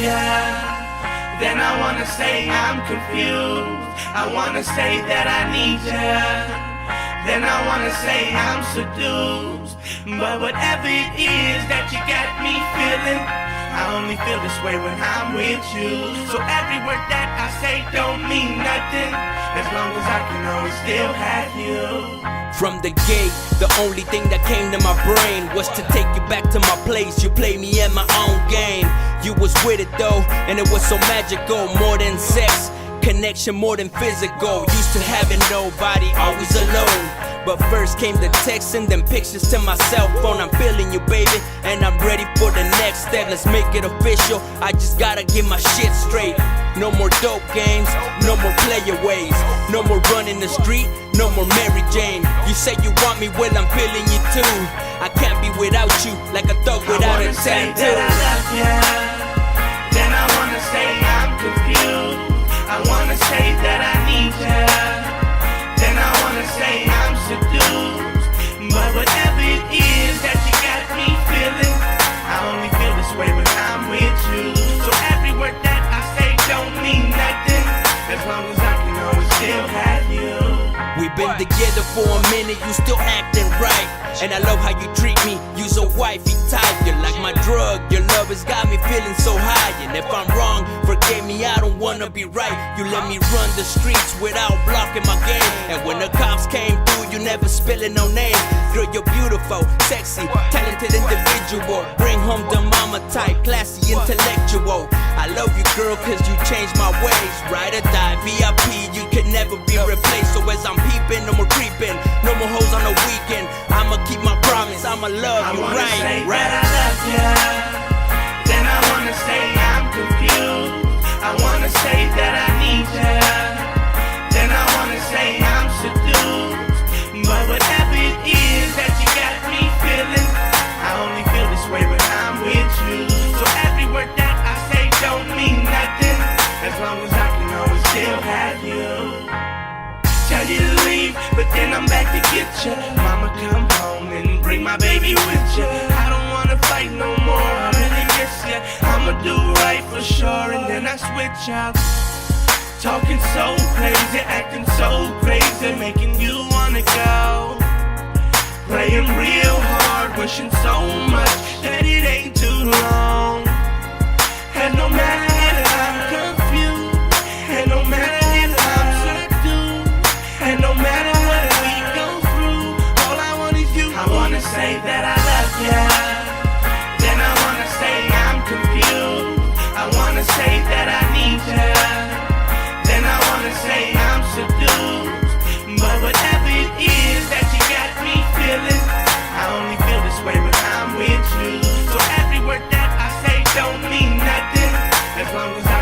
ya. Then I wanna say I'm confused. I wanna say that I need ya. Then I wanna say I'm seduced. But whatever it is that you got me feeling, I only feel this way when I'm with you. So every word that I say don't mean nothing, as long as I can always still have you. From the gate, the only thing that came to my brain was to take you back to my place. You played me at my own game. You was with it though, and it was so magical. More than sex, connection more than physical. Used to having nobody, always alone. But first came the text and then pictures to my cell phone. I'm feeling you, baby, and I'm ready for the next step. Let's make it official. I just gotta get my shit straight. No more dope games, no more player ways, no more running the street, no more Mary Jane. You say you want me, well I'm feeling you too. I can't be without you, like a thug without a tattoo. I wanna say that I love ya. Then I wanna say I'm confused. I wanna say that I need ya. Then I wanna say I'm seduced. But whatever it is that you got me feeling, I only feel this way when I'm with you. So every word that I say don't mean nothing, as long as I can always still have you. We've been together for a minute, you still acting right. And I love how you treat me, you's a wifey type. You're like my drug, your love has got me feeling so high. And if I'm wrong, forgive me, I don't wanna be right. You let me run the streets without blocking my game. And when the cops came through, you never spilling no names. Girl, you're beautiful, sexy, talented individual. Bring home the mama type, classy, intellectual. I love you, girl, cause you changed my ways. Ride or die, VIP, you can never be replaced. So as I'm peeping, no more creeping, no more hoes on the weekend. I'ma keep my promise, I'ma love you right. I wanna say that I love ya. Then I wanna say I'm confused. I wanna say that I need ya. Then I wanna say I'm seduced. But whatever it is that you got me feeling, I only feel this way when I'm with you. So every word that I say don't mean nothing, as long as I can always still have you. Tell you to leave, but then I'm back to get ya. Mama, come home and bring my baby with ya. I don't wanna fight no more, I really miss ya. I'ma do right for sure, and then I switch up. Talking so crazy, acting so crazy, making you wanna go. Praying real hard, wishing so much that it ain't too long. And no matter if I'm confused, and no matter if I'm seduced, and no matter what we go through, all I want is you. I wanna say that I love ya. Then I wanna say I'm confused. I wanna say that I need ya. Then I wanna say I'm seduced. But whatever it is that you got me feeling, I only feel this way when I'm with you. So every word that I say don't mean nothing, as long as I